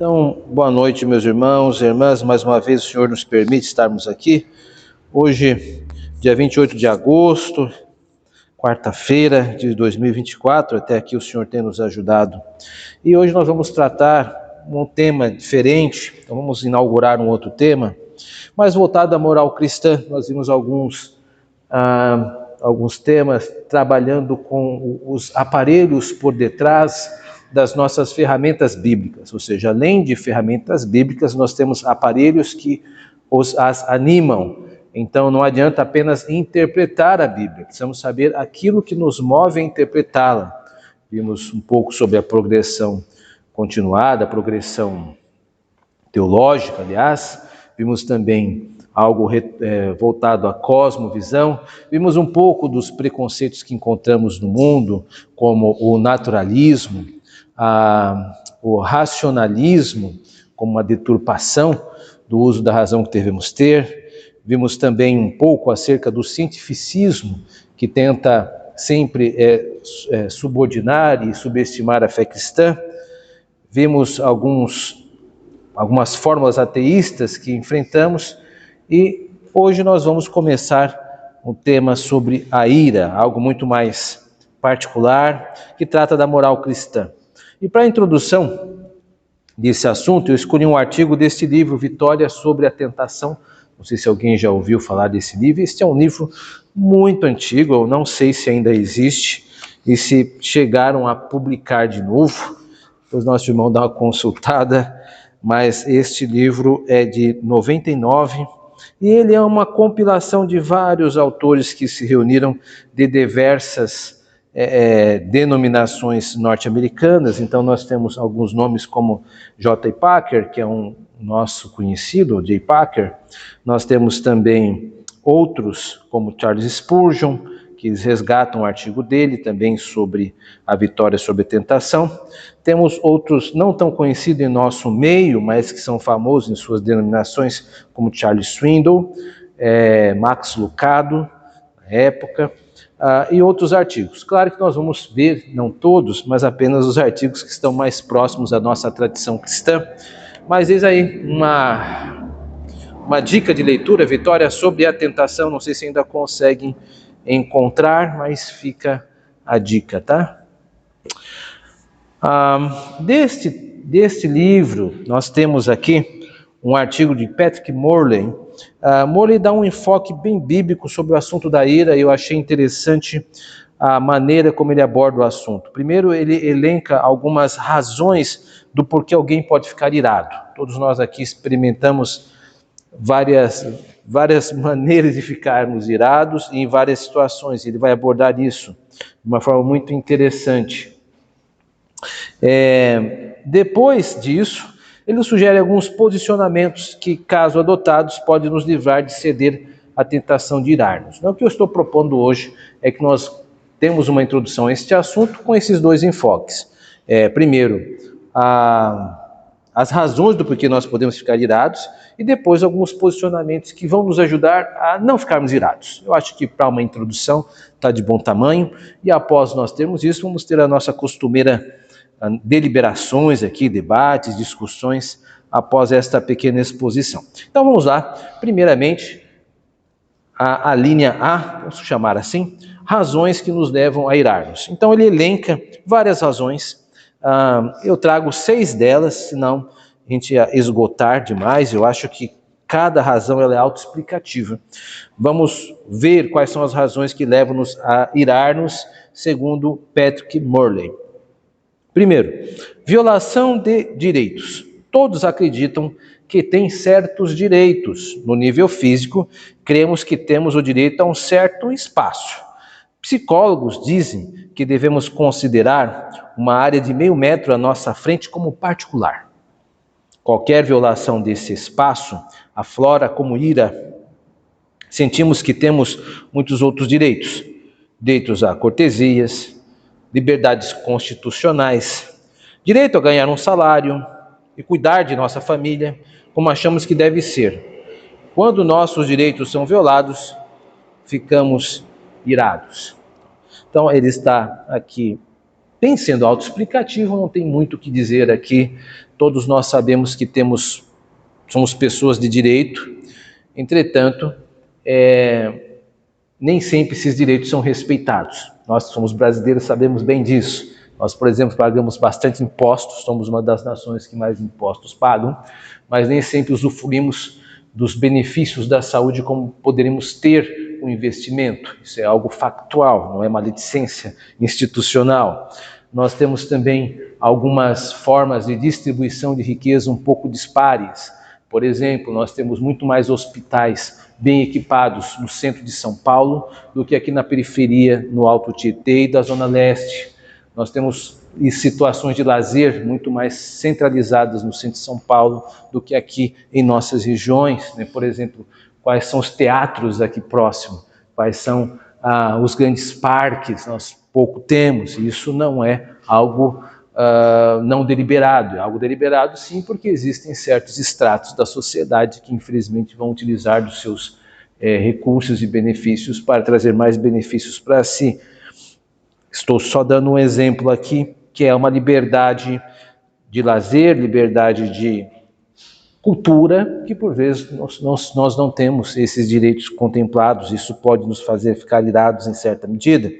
Então, boa noite, meus irmãos e irmãs. Mais uma vez o Senhor nos permite estarmos aqui. Hoje, dia 28 de agosto, quarta-feira de 2024. Até aqui o Senhor tem nos ajudado. E hoje nós vamos tratar um tema diferente. Então, vamos inaugurar um outro tema, mais voltado à moral cristã. Nós vimos alguns temas trabalhando com os aparelhos por detrás das nossas ferramentas bíblicas, ou seja, além de ferramentas bíblicas, nós temos aparelhos que as animam. Então não adianta apenas interpretar a Bíblia, precisamos saber aquilo que nos move a interpretá-la. Vimos um pouco sobre a progressão continuada, a progressão teológica, aliás, vimos também algo voltado à cosmovisão, vimos um pouco dos preconceitos que encontramos no mundo, como o naturalismo, o racionalismo, como uma deturpação do uso da razão que devemos ter. Vimos também um pouco acerca do cientificismo, que tenta sempre subordinar e subestimar a fé cristã. Vimos algumas fórmulas ateístas que enfrentamos, e hoje nós vamos começar um tema sobre a ira, algo muito mais particular, que trata da moral cristã. E para a introdução desse assunto, eu escolhi um artigo deste livro, Vitória sobre a Tentação. Não sei se alguém já ouviu falar desse livro. Este é um livro muito antigo, eu não sei se ainda existe, e se chegaram a publicar de novo, os nossos irmãos dão uma consultada, mas este livro é de 99, e ele é uma compilação de vários autores que se reuniram de diversas denominações norte-americanas. Então nós temos alguns nomes como J. Packer, que é um nosso conhecido, J. Packer. Nós temos também outros como Charles Spurgeon, que resgatam um artigo dele também sobre a vitória sobre a tentação. Temos outros não tão conhecidos em nosso meio, mas que são famosos em suas denominações, como Charles Swindoll, Max Lucado, na época, e outros artigos. Claro que nós vamos ver, não todos, mas apenas os artigos que estão mais próximos à nossa tradição cristã. Mas eis aí uma dica de leitura, Vitória sobre a Tentação. Não sei se ainda conseguem encontrar, mas fica a dica, tá? Deste livro, nós temos aqui um artigo de Patrick Morley. Morley dá um enfoque bem bíblico sobre o assunto da ira, e eu achei interessante a maneira como ele aborda o assunto. Primeiro, ele elenca algumas razões do porquê alguém pode ficar irado. Todos nós aqui experimentamos várias maneiras de ficarmos irados em várias situações. Ele vai abordar isso de uma forma muito interessante. Depois disso, ele sugere alguns posicionamentos que, caso adotados, podem nos livrar de ceder à tentação de irar-nos. Então, o que eu estou propondo hoje é que nós temos uma introdução a este assunto com esses dois enfoques. Primeiro, as razões do porquê nós podemos ficar irados, e depois alguns posicionamentos que vão nos ajudar a não ficarmos irados. Eu acho que para uma introdução está de bom tamanho, e após nós termos isso, vamos ter a nossa costumeira deliberações aqui, debates, discussões, após esta pequena exposição. Então vamos lá, primeiramente, a linha A, vamos chamar assim, razões que nos levam a irar-nos. Então ele elenca várias razões, eu trago 6 delas, senão a gente ia esgotar demais. Eu acho que cada razão ela é autoexplicativa. Vamos ver quais são as razões que levam-nos a irar-nos, segundo Patrick Morley. Primeiro, violação de direitos. Todos acreditam que têm certos direitos. No nível físico, cremos que temos o direito a um certo espaço. Psicólogos dizem que devemos considerar uma área de meio metro à nossa frente como particular. Qualquer violação desse espaço aflora como ira. Sentimos que temos muitos outros direitos. Direitos a cortesias, liberdades constitucionais, direito a ganhar um salário e cuidar de nossa família como achamos que deve ser. Quando nossos direitos são violados, ficamos irados. Então ele está aqui, bem sendo autoexplicativo, não tem muito o que dizer aqui Todos nós sabemos que somos pessoas de direito, entretanto, nem sempre esses direitos são respeitados. Nós que somos brasileiros sabemos bem disso. Nós, por exemplo, pagamos bastante impostos, somos uma das nações que mais impostos pagam, mas nem sempre usufruímos dos benefícios da saúde como poderíamos ter um investimento. Isso é algo factual, não é maledicência institucional. Nós temos também algumas formas de distribuição de riqueza um pouco dispares. Por exemplo, nós temos muito mais hospitais bem equipados no centro de São Paulo do que aqui na periferia, no Alto Tietê e da Zona Leste. Nós temos situações de lazer muito mais centralizadas no centro de São Paulo do que aqui em nossas regiões, né? Por exemplo, quais são os teatros aqui próximo, quais são os grandes parques, nós pouco temos, e isso não é algo não deliberado, é algo deliberado sim, porque existem certos estratos da sociedade que infelizmente vão utilizar dos seus recursos e benefícios para trazer mais benefícios para si. Estou só dando um exemplo aqui, que é uma liberdade de lazer, liberdade de cultura, que por vezes nós não temos esses direitos contemplados, isso pode nos fazer ficar irados em certa medida.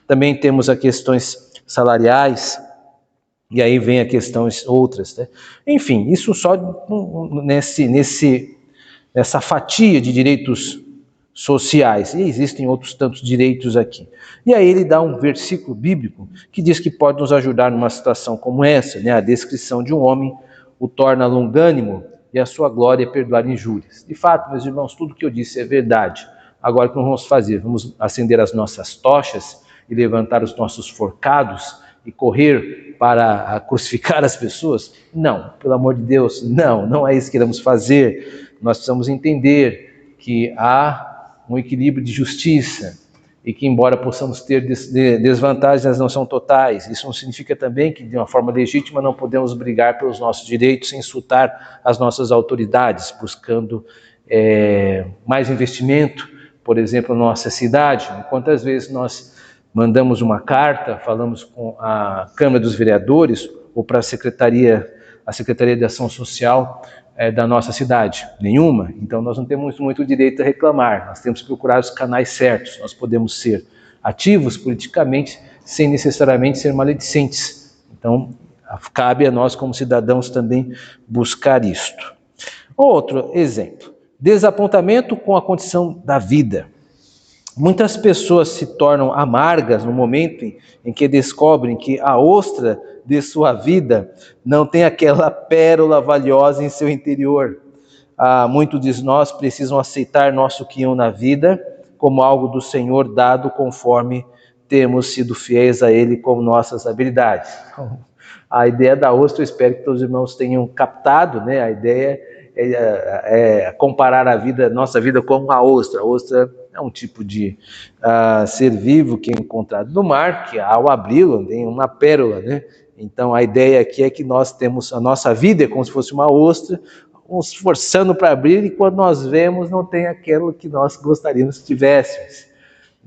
Também temos as questões salariais, e aí vem as questões outras, né? Enfim, isso só nessa fatia de direitos sociais, e existem outros tantos direitos aqui. E aí ele dá um versículo bíblico que diz que pode nos ajudar numa situação como essa, né? A descrição de um homem o torna longânimo e a sua glória é perdoar injúrias. De fato, meus irmãos, tudo que eu disse é verdade. Agora o que nós vamos fazer? Vamos acender as nossas tochas e levantar os nossos forcados e correr para crucificar as pessoas? Não, pelo amor de Deus, não é isso que iremos fazer. Nós precisamos entender que há um equilíbrio de justiça e que, embora possamos ter desvantagens, elas não são totais. Isso não significa também que, de uma forma legítima, não podemos brigar pelos nossos direitos sem insultar as nossas autoridades, buscando mais investimento, por exemplo, na nossa cidade. Quantas vezes nós mandamos uma carta, falamos com a Câmara dos Vereadores ou para a Secretaria de Ação Social da nossa cidade? Nenhuma. Então nós não temos muito direito a reclamar, nós temos que procurar os canais certos, nós podemos ser ativos politicamente sem necessariamente ser maledicentes. Então cabe a nós como cidadãos também buscar isto. Outro exemplo, desapontamento com a condição da vida. Muitas pessoas se tornam amargas no momento em que descobrem que a ostra de sua vida não tem aquela pérola valiosa em seu interior. Muitos de nós precisam aceitar nosso quinhão na vida como algo do Senhor dado conforme temos sido fiéis a Ele com nossas habilidades. A ideia da ostra, eu espero que todos os irmãos tenham captado, né? A ideia é comparar nossa vida com a ostra. A ostra é um tipo de ser vivo que é encontrado no mar, que ao abri-lo tem uma pérola, né? Então a ideia aqui é que nós temos a nossa vida é como se fosse uma ostra, nos esforçando para abrir, e quando nós vemos não tem aquilo que nós gostaríamos que tivéssemos.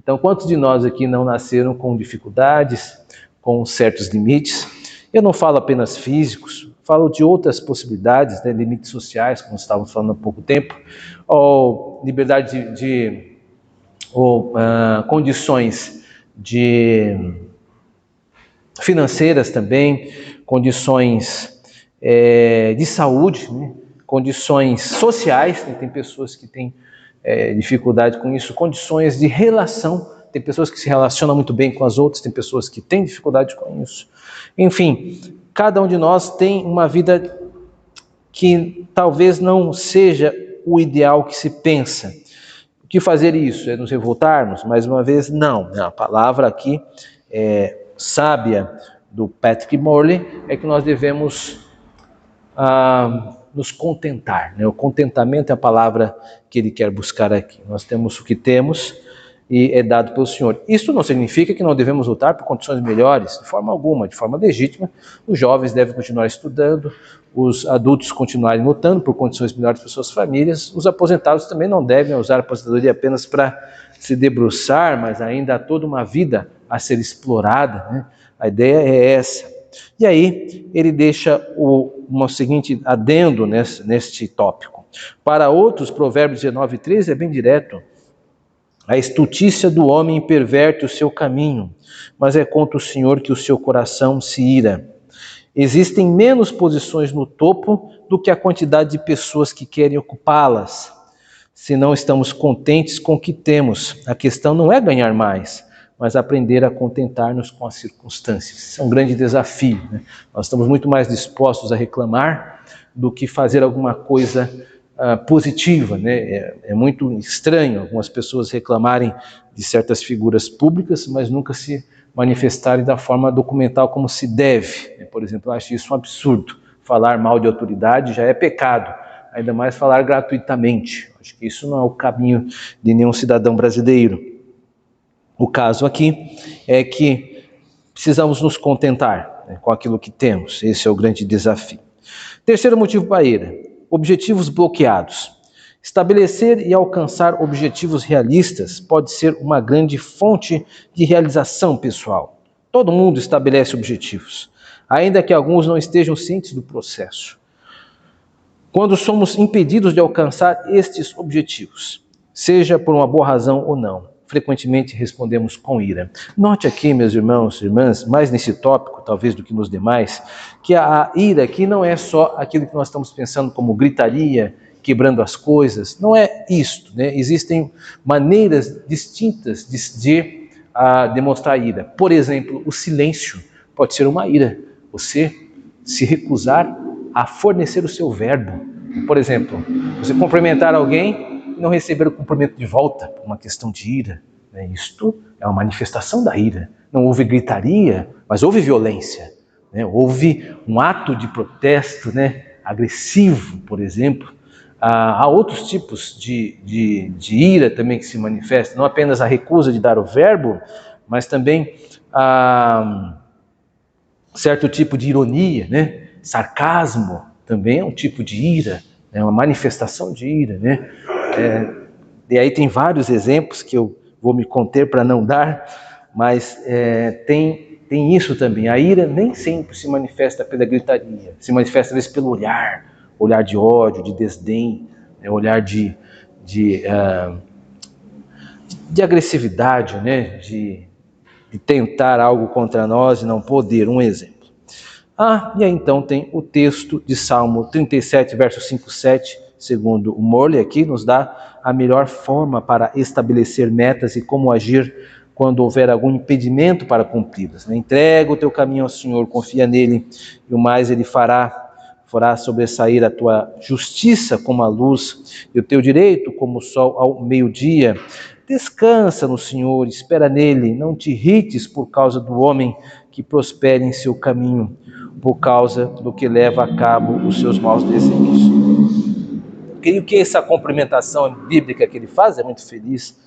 Então quantos de nós aqui não nasceram com dificuldades, com certos limites? Eu não falo apenas físicos, falo de outras possibilidades, né? Limites sociais, como estávamos falando há pouco tempo, ou liberdade ou condições financeiras também, condições de saúde, né? Condições sociais, né? Tem pessoas que têm dificuldade com isso, condições de relação, tem pessoas que se relacionam muito bem com as outras, tem pessoas que têm dificuldade com isso. Enfim, cada um de nós tem uma vida que talvez não seja o ideal que se pensa. O que fazer isso? É nos revoltarmos? Mais uma vez, não. A palavra aqui sábia do Patrick Morley é que nós devemos nos contentar, né? O contentamento é a palavra que ele quer buscar aqui. Nós temos o que temos e é dado pelo Senhor. Isso não significa que não devemos lutar por condições melhores, de forma alguma, de forma legítima. Os jovens devem continuar estudando, os adultos continuarem lutando por condições melhores para suas famílias, os aposentados também não devem usar a aposentadoria apenas para se debruçar, mas ainda há toda uma vida a ser explorada, né? A ideia é essa. E aí ele deixa um seguinte adendo neste tópico. Para outros, Provérbios 19:13 é bem direto. A estultícia do homem perverte o seu caminho, mas é contra o Senhor que o seu coração se ira. Existem menos posições no topo do que a quantidade de pessoas que querem ocupá-las. Se não estamos contentes com o que temos, a questão não é ganhar mais, mas aprender a contentar-nos com as circunstâncias. Isso é um grande desafio, né? Nós estamos muito mais dispostos a reclamar do que fazer alguma coisa positiva, né? É muito estranho algumas pessoas reclamarem de certas figuras públicas, mas nunca se manifestarem da forma documental como se deve. Por exemplo, eu acho isso um absurdo. Falar mal de autoridade já é pecado, ainda mais falar gratuitamente. Acho que isso não é o caminho de nenhum cidadão brasileiro. O caso aqui é que precisamos nos contentar, né, com aquilo que temos. Esse é o grande desafio. Terceiro motivo para a ira: objetivos bloqueados. Estabelecer e alcançar objetivos realistas pode ser uma grande fonte de realização pessoal. Todo mundo estabelece objetivos, ainda que alguns não estejam cientes do processo. Quando somos impedidos de alcançar estes objetivos, seja por uma boa razão ou não, frequentemente respondemos com ira. Note aqui, meus irmãos e irmãs, mais nesse tópico, talvez do que nos demais, que a ira aqui não é só aquilo que nós estamos pensando como gritaria, quebrando as coisas. Não é isto, né? Existem maneiras distintas de demonstrar ira. Por exemplo, o silêncio pode ser uma ira. Você se recusar a fornecer o seu verbo. Por exemplo, você cumprimentar alguém e não receber o cumprimento de volta, por uma questão de ira. Isto é uma manifestação da ira. Não houve gritaria, mas houve violência. Houve um ato de protesto, agressivo, por exemplo. Há outros tipos de ira também que se manifestam, não apenas a recusa de dar o verbo, mas também certo tipo de ironia, sarcasmo também é um tipo de ira, é uma manifestação de ira. E aí tem vários exemplos que eu vou me conter para não dar, mas tem isso também. A ira nem sempre se manifesta pela gritaria, se manifesta às vezes pelo olhar de ódio, de desdém, olhar de agressividade, de tentar algo contra nós e não poder. Um exemplo. E aí então tem o texto de Salmo 37, verso 5, 7, segundo o Morley aqui, nos dá a melhor forma para estabelecer metas e como agir quando houver algum impedimento para cumpri-las. Entrega o teu caminho ao Senhor, confia nele, e o mais ele fará sobressair a tua justiça como a luz, e o teu direito como o sol ao meio-dia. Descansa no Senhor, espera nele, não te irrites por causa do homem que prospere em seu caminho, por causa do que leva a cabo os seus maus desejos. Creio que essa complementação bíblica que ele faz é muito feliz.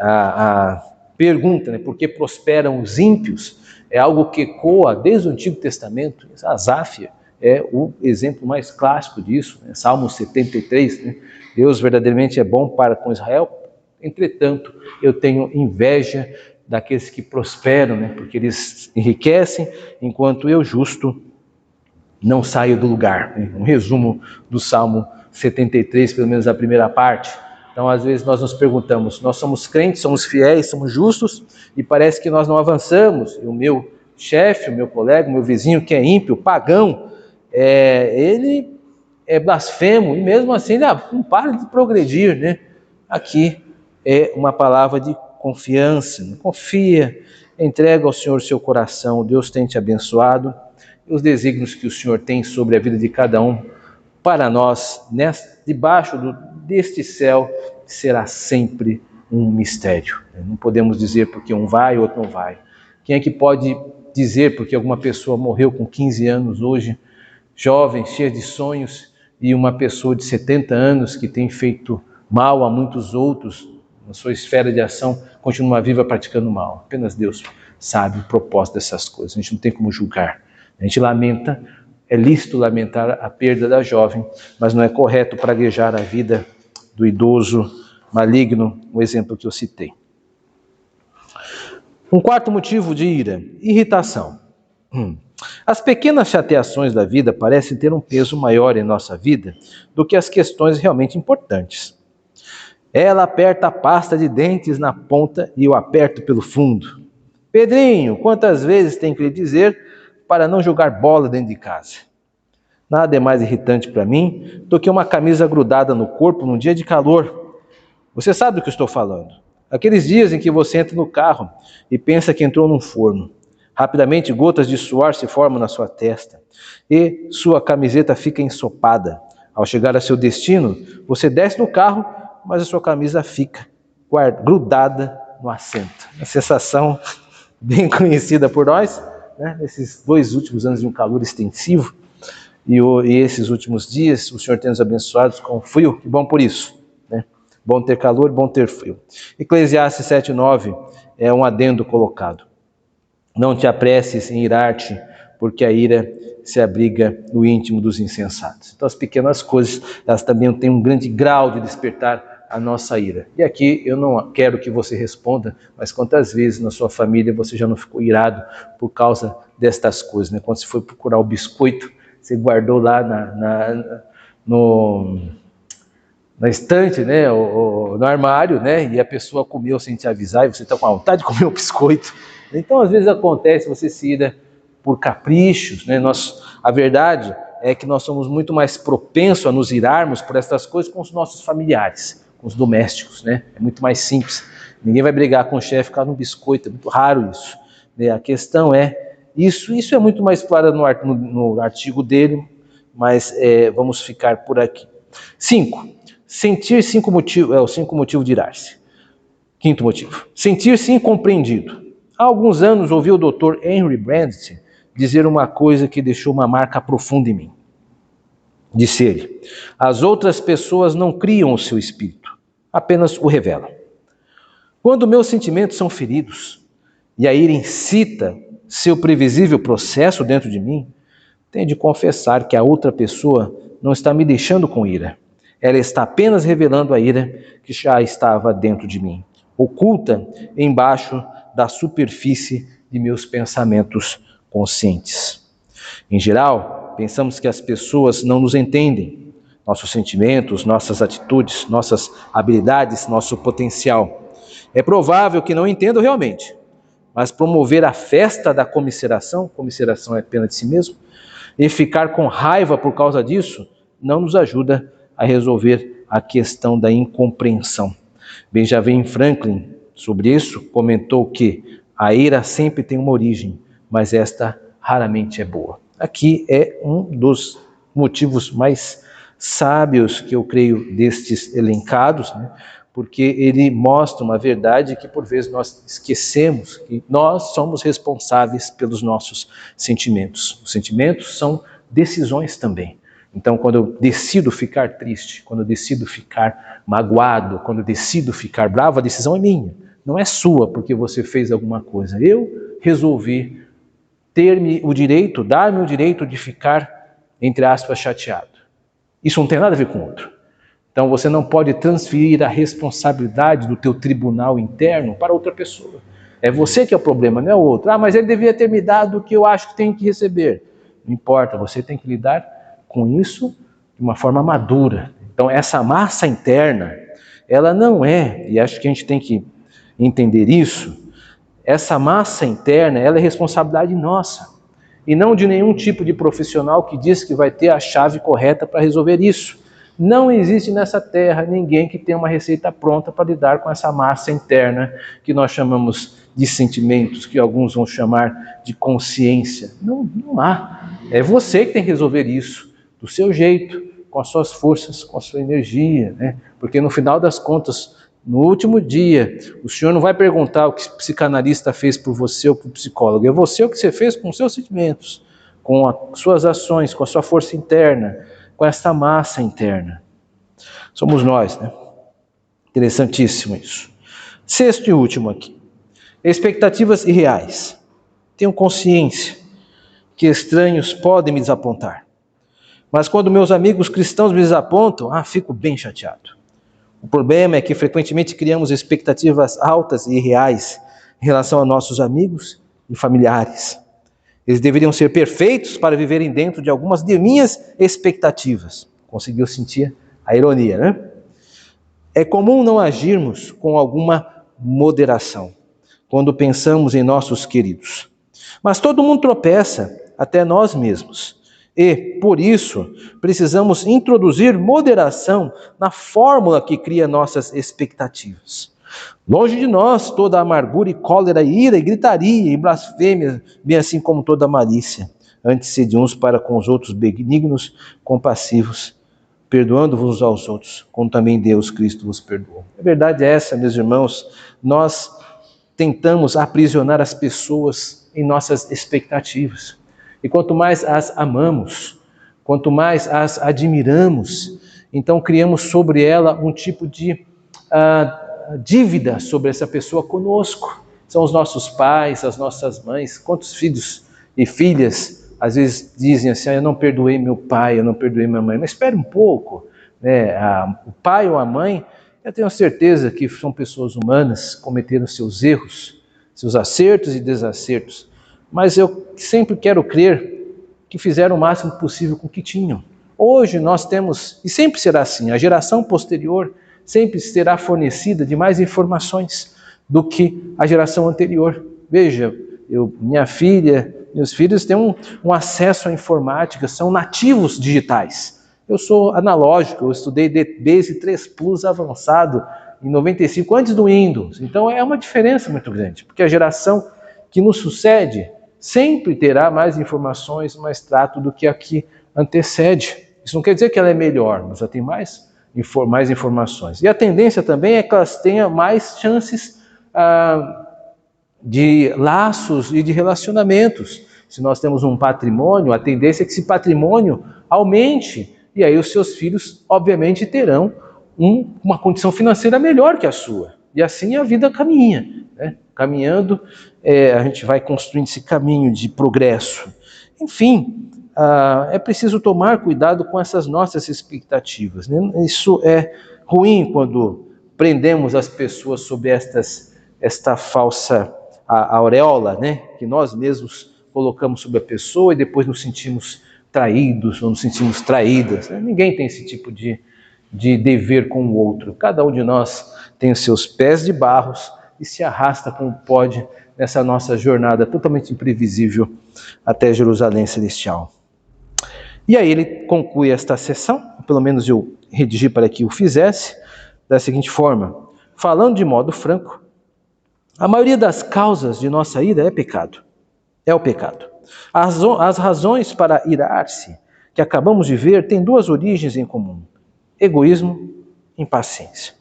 A pergunta, por que prosperam os ímpios, é algo que ecoa desde o Antigo Testamento. Asaf é o exemplo mais clássico disso, Salmo 73, Deus verdadeiramente é bom para com Israel, entretanto eu tenho inveja daqueles que prosperam, porque eles enriquecem, enquanto eu, justo, não saio do lugar. Um resumo do Salmo 73, pelo menos a primeira parte. Então, às vezes, nós nos perguntamos, nós somos crentes, somos fiéis, somos justos, e parece que nós não avançamos. E o meu chefe, o meu colega, o meu vizinho, que é ímpio, pagão, ele é blasfemo, e mesmo assim ele não para de progredir. Aqui é uma palavra de confiança, confia, entrega ao Senhor o seu coração, Deus tem te abençoado, e os desígnios que o Senhor tem sobre a vida de cada um, para nós, debaixo deste céu, será sempre um mistério. Não podemos dizer porque um vai e outro não vai. Quem é que pode dizer porque alguma pessoa morreu com 15 anos hoje, jovem, cheia de sonhos, e uma pessoa de 70 anos que tem feito mal a muitos outros, na sua esfera de ação, continua viva praticando mal? Apenas Deus sabe o propósito dessas coisas. A gente não tem como julgar. A gente lamenta, é lícito lamentar a perda da jovem, mas não é correto praguejar a vida do idoso maligno, o exemplo que eu citei. Um quarto motivo de ira: irritação. As pequenas chateações da vida parecem ter um peso maior em nossa vida do que as questões realmente importantes. Ela aperta a pasta de dentes na ponta e eu aperto pelo fundo. Pedrinho, quantas vezes tem que lhe dizer para não jogar bola dentro de casa? Nada é mais irritante para mim do que uma camisa grudada no corpo num dia de calor. Você sabe do que eu estou falando. Aqueles dias em que você entra no carro e pensa que entrou num forno. Rapidamente, gotas de suor se formam na sua testa e sua camiseta fica ensopada. Ao chegar a seu destino, você desce do carro, mas a sua camisa fica grudada no assento. Uma sensação bem conhecida por nós, né? Nesses 2 últimos anos de um calor extensivo e esses últimos dias, o Senhor tem nos abençoado com frio, que bom por isso, né? Bom ter calor, bom ter frio. Eclesiastes 7:9 é um adendo colocado. Não te apresses em irar-te, porque a ira se abriga no íntimo dos insensatos. Então as pequenas coisas, elas também têm um grande grau de despertar a nossa ira. E aqui eu não quero que você responda, mas quantas vezes na sua família você já não ficou irado por causa destas coisas, né? Quando você foi procurar o biscoito, você guardou lá na estante, né, ou no armário, né, e a pessoa comeu sem te avisar e você está com vontade de comer o biscoito. Então, às vezes acontece, você se ira por caprichos, né? A verdade é que nós somos muito mais propensos a nos irarmos por essas coisas com os nossos familiares, com os domésticos, né? É muito mais simples. Ninguém vai brigar com o chefe por causa de um biscoito, é muito raro isso, né? A questão é, isso é muito mais claro no artigo dele, mas vamos ficar por aqui. 5. Sentir 5 motivos, o 5 motivo de irar-se. 5º motivo. Sentir-se incompreendido. Há alguns anos ouvi o Dr. Henry Brandt dizer uma coisa que deixou uma marca profunda em mim. Disse ele: as outras pessoas não criam o seu espírito, apenas o revelam. Quando meus sentimentos são feridos e a ira incita seu previsível processo dentro de mim, tenho de confessar que a outra pessoa não está me deixando com ira. Ela está apenas revelando a ira que já estava dentro de mim, oculta embaixo da superfície de meus pensamentos conscientes. Em geral, pensamos que as pessoas não nos entendem, nossos sentimentos, nossas atitudes, nossas habilidades, nosso potencial. É provável que não entendam realmente, mas promover a festa da comisseração é pena de si mesmo, e ficar com raiva por causa disso, não nos ajuda a resolver a questão da incompreensão. Benjamin Franklin, sobre isso, comentou que a ira sempre tem uma origem, mas esta raramente é boa. Aqui é um dos motivos mais sábios que eu creio destes elencados, né? Porque ele mostra uma verdade que por vezes nós esquecemos, que nós somos responsáveis pelos nossos sentimentos. Os sentimentos são decisões também. Então, quando eu decido ficar triste, quando eu decido ficar magoado, quando eu decido ficar bravo, a decisão é minha, não é sua porque você fez alguma coisa. Eu resolvi dar-me o direito de ficar, entre aspas, chateado. Isso não tem nada a ver com o outro. Então você não pode transferir a responsabilidade do teu tribunal interno para outra pessoa. É você que é o problema, não é o outro. Ah, mas ele devia ter me dado o que eu acho que tem que receber. Não importa, você tem que lidar com isso de uma forma madura. Então essa massa interna, ela não é, e acho que a gente tem que entender isso, essa massa interna, ela é responsabilidade nossa. E não de nenhum tipo de profissional que diz que vai ter a chave correta para resolver isso. Não existe nessa terra ninguém que tenha uma receita pronta para lidar com essa massa interna que nós chamamos de sentimentos, que alguns vão chamar de consciência. Não há. É você que tem que resolver isso, do seu jeito, com as suas forças, com a sua energia, né? Porque no final das contas, no último dia, o Senhor não vai perguntar o que o psicanalista fez por você ou por o psicólogo. É você o que você fez com os seus sentimentos, com as suas ações, com a sua força interna, com esta massa interna. Somos nós, né? Interessantíssimo isso. 6º e último aqui. Expectativas irreais. Tenho consciência que estranhos podem me desapontar. Mas quando meus amigos cristãos me desapontam, fico bem chateado. O problema é que frequentemente criamos expectativas altas e irreais em relação a nossos amigos e familiares. Eles deveriam ser perfeitos para viverem dentro de algumas de minhas expectativas. Conseguiu sentir a ironia, né? É comum não agirmos com alguma moderação quando pensamos em nossos queridos. Mas todo mundo tropeça, até nós mesmos. E, por isso, precisamos introduzir moderação na fórmula que cria nossas expectativas. Longe de nós toda amargura e cólera, ira e gritaria e blasfêmia, bem assim como toda malícia. Antes sede uns para com os outros benignos, compassivos, perdoando-vos uns aos outros, como também Deus, Cristo, vos perdoou. A verdade é essa, meus irmãos, nós tentamos aprisionar as pessoas em nossas expectativas. E quanto mais as amamos, quanto mais as admiramos, então criamos sobre ela um tipo de dívida sobre essa pessoa conosco. São os nossos pais, as nossas mães. Quantos filhos e filhas às vezes dizem assim: eu não perdoei meu pai, eu não perdoei minha mãe. Mas espere um pouco, né? O pai ou a mãe, eu tenho certeza que são pessoas humanas, cometeram seus erros, seus acertos e desacertos, mas eu sempre quero crer que fizeram o máximo possível com o que tinham. Hoje nós temos, e sempre será assim, a geração posterior sempre será fornecida de mais informações do que a geração anterior. Veja, minha filha, meus filhos têm um acesso à informática, são nativos digitais. Eu sou analógico, eu estudei DBase 3 Plus avançado em 95, antes do Windows. Então é uma diferença muito grande, porque a geração que nos sucede sempre terá mais informações, mais trato do que a que antecede. Isso não quer dizer que ela é melhor, mas ela tem mais informações. E a tendência também é que elas tenham mais chances de laços e de relacionamentos. Se nós temos um patrimônio, a tendência é que esse patrimônio aumente, e aí os seus filhos, obviamente, terão uma condição financeira melhor que a sua. E assim a vida caminha, né? Caminhando, a gente vai construindo esse caminho de progresso. Enfim, é preciso tomar cuidado com essas nossas expectativas, né? Isso é ruim quando prendemos as pessoas sob esta falsa auréola, né? Que nós mesmos colocamos sobre a pessoa e depois nos sentimos traídos ou nos sentimos traídas, né? Ninguém tem esse tipo de dever com o outro. Cada um de nós tem os seus pés de barros e se arrasta como pode nessa nossa jornada totalmente imprevisível até Jerusalém Celestial. E aí ele conclui esta sessão, pelo menos eu redigi para que o fizesse, da seguinte forma: falando de modo franco, a maioria das causas de nossa ira é pecado. É o pecado. As razões para irar-se que acabamos de ver têm duas origens em comum: egoísmo e impaciência.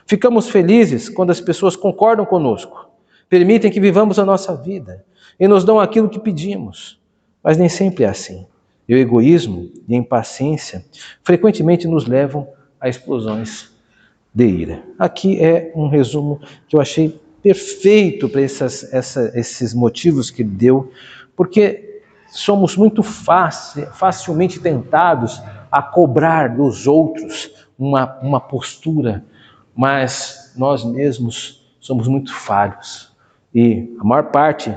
Ficamos felizes quando as pessoas concordam conosco, permitem que vivamos a nossa vida e nos dão aquilo que pedimos. Mas nem sempre é assim. E o egoísmo e a impaciência frequentemente nos levam a explosões de ira. Aqui é um resumo que eu achei perfeito para esses motivos que ele deu, porque somos muito facilmente tentados a cobrar dos outros uma postura, mas nós mesmos somos muito falhos. E a maior parte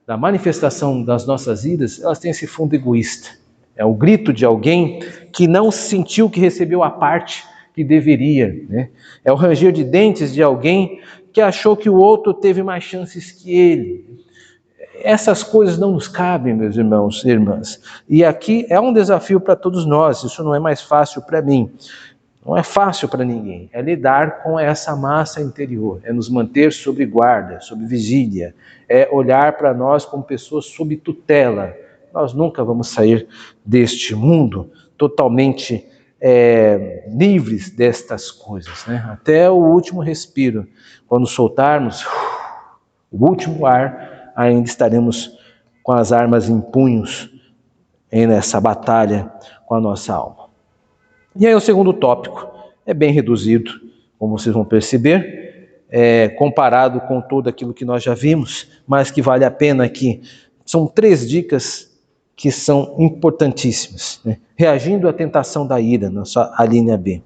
da manifestação das nossas iras, elas têm esse fundo egoísta. É o grito de alguém que não sentiu que recebeu a parte que deveria, né? É o ranger de dentes de alguém que achou que o outro teve mais chances que ele. Essas coisas não nos cabem, meus irmãos e irmãs. E aqui é um desafio para todos nós. Isso não é mais fácil para mim. Não é fácil para ninguém. É lidar com essa massa interior. É nos manter sob guarda, sob vigília. É olhar para nós como pessoas sob tutela. Nós nunca vamos sair deste mundo totalmente livres destas coisas, né? Até o último respiro. Quando soltarmos o último ar, ainda estaremos com as armas em punhos nessa batalha com a nossa alma. E aí o segundo tópico é bem reduzido, como vocês vão perceber, comparado com tudo aquilo que nós já vimos, mas que vale a pena aqui. São 3 dicas que são importantíssimas, né? Reagindo à tentação da ira, a linha B.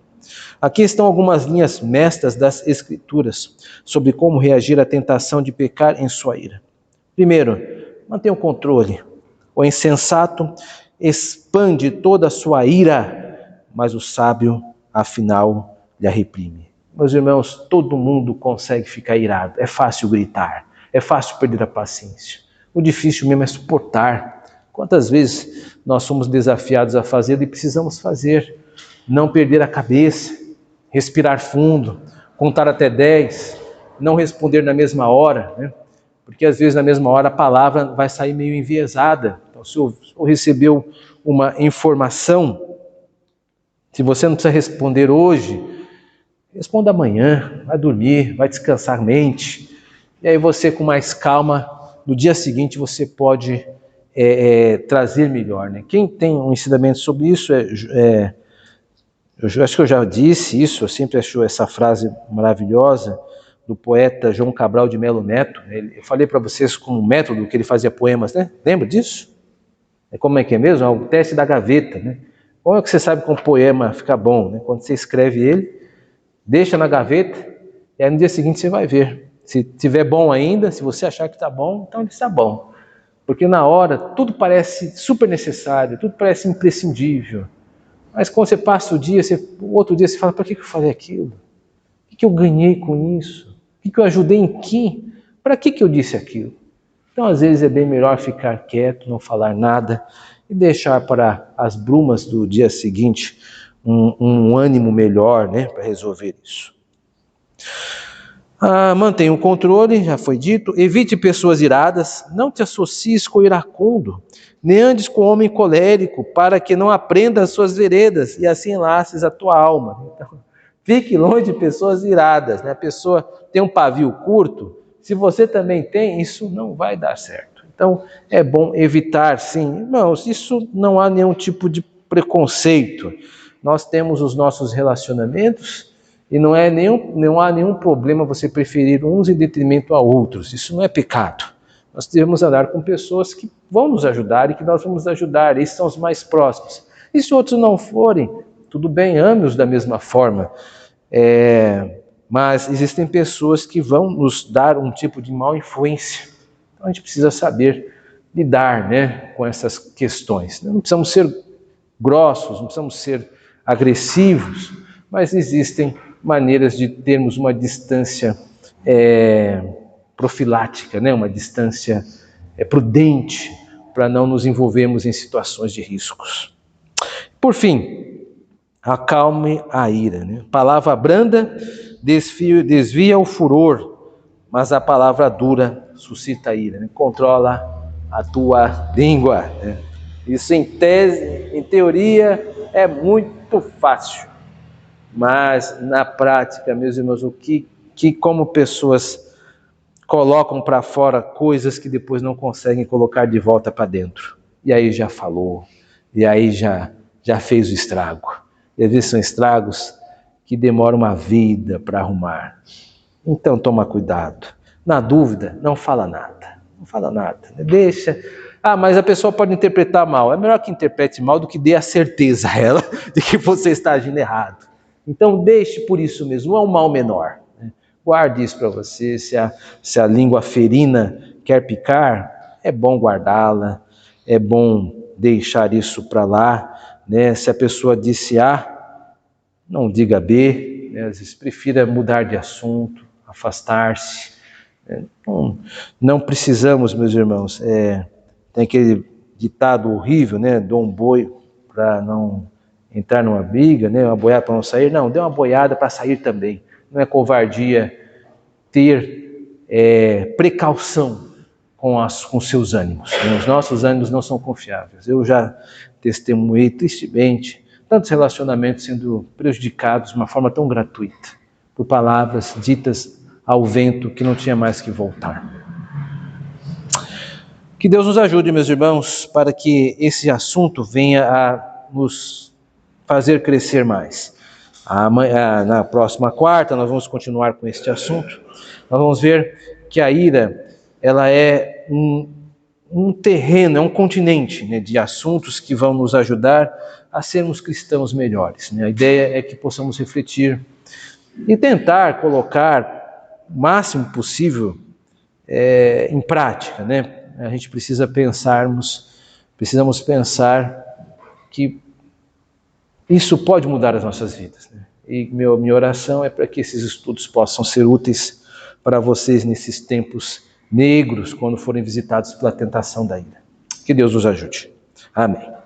Aqui estão algumas linhas mestras das Escrituras sobre como reagir à tentação de pecar em sua ira. Primeiro, mantenha o controle. O insensato expande toda a sua ira, mas o sábio, afinal, lhe reprime. Meus irmãos, todo mundo consegue ficar irado. É fácil gritar, é fácil perder a paciência. O difícil mesmo é suportar. Quantas vezes nós somos desafiados a fazer e precisamos fazer? Não perder a cabeça, respirar fundo, contar até 10, não responder na mesma hora, né? Porque às vezes na mesma hora a palavra vai sair meio enviesada. Então, se o senhor recebeu uma informação, se você não precisa responder hoje, responda amanhã, vai dormir, vai descansar a mente. E aí você, com mais calma, no dia seguinte você pode trazer melhor, né? Quem tem um ensinamento sobre isso eu acho que eu já disse isso, eu sempre acho essa frase maravilhosa do poeta João Cabral de Melo Neto. Eu falei para vocês como método que ele fazia poemas, né? Lembra disso? Como é que é mesmo? É o teste da gaveta, né? Como é que você sabe que um poema fica bom, né? Quando você escreve ele, deixa na gaveta, e aí no dia seguinte você vai ver. Se tiver bom ainda, se você achar que está bom, então ele está bom. Porque na hora tudo parece super necessário, tudo parece imprescindível. Mas quando você passa o dia, o outro dia você fala, para que eu falei aquilo? O que eu ganhei com isso? O que eu ajudei em quê? Para que eu disse aquilo? Então às vezes é bem melhor ficar quieto, não falar nada e deixar para as brumas do dia seguinte um ânimo melhor, né, para resolver isso. Mantenha o controle, já foi dito. Evite pessoas iradas, não te associes com o iracundo, nem andes com o homem colérico, para que não aprenda as suas veredas e assim laces a tua alma. Então, fique longe de pessoas iradas, né? A pessoa tem um pavio curto, se você também tem, isso não vai dar certo. Então, é bom evitar, sim. Irmãos, isso não há nenhum tipo de preconceito. Nós temos os nossos relacionamentos, e não há nenhum problema você preferir uns em detrimento a outros. Isso não é pecado. Nós devemos andar com pessoas que vão nos ajudar e que nós vamos ajudar. Esses são os mais próximos. E se outros não forem, tudo bem, ame-os da mesma forma. Mas existem pessoas que vão nos dar um tipo de mal influência. Então a gente precisa saber lidar, né, com essas questões. Não precisamos ser grossos, não precisamos ser agressivos, mas existem maneiras de termos uma distância profilática, né? Uma distância prudente, para não nos envolvermos em situações de riscos. Por fim, acalme a ira, né? Palavra branda desvia o furor, mas a palavra dura suscita a ira, né? Controla a tua língua, né? Isso em teoria é muito fácil. Mas na prática, meus irmãos, o que como pessoas colocam para fora coisas que depois não conseguem colocar de volta para dentro. E aí já falou, e aí já fez o estrago. E às vezes são estragos que demoram uma vida para arrumar. Então toma cuidado. Na dúvida, não fala nada. Não fala nada. Deixa. Mas a pessoa pode interpretar mal. É melhor que interprete mal do que dê a certeza a ela de que você está agindo errado. Então deixe por isso mesmo, não é um mal menor. Né? Guarde isso para você, se a língua ferina quer picar, é bom guardá-la, é bom deixar isso para lá. Né? Se a pessoa disse A, não diga B, né? Às vezes prefira mudar de assunto, afastar-se. Né? Não precisamos, meus irmãos, tem aquele ditado horrível, né? Dou um boi para não entrar numa briga, né? Uma boiada para não sair. Não, dê uma boiada para sair também. Não é covardia ter precaução com seus ânimos. Os nossos ânimos não são confiáveis. Eu já testemunhei tristemente tantos relacionamentos sendo prejudicados de uma forma tão gratuita, por palavras ditas ao vento que não tinha mais que voltar. Que Deus nos ajude, meus irmãos, para que esse assunto venha a nos fazer crescer mais. Na próxima quarta, nós vamos continuar com este assunto. Nós vamos ver que a ira, ela é um terreno, é um continente, né, de assuntos que vão nos ajudar a sermos cristãos melhores. Né? A ideia é que possamos refletir e tentar colocar o máximo possível em prática, né? A gente precisa pensarmos Precisamos pensar que isso pode mudar as nossas vidas, né? E minha oração é para que esses estudos possam ser úteis para vocês nesses tempos negros, quando forem visitados pela tentação da ira. Que Deus nos ajude. Amém.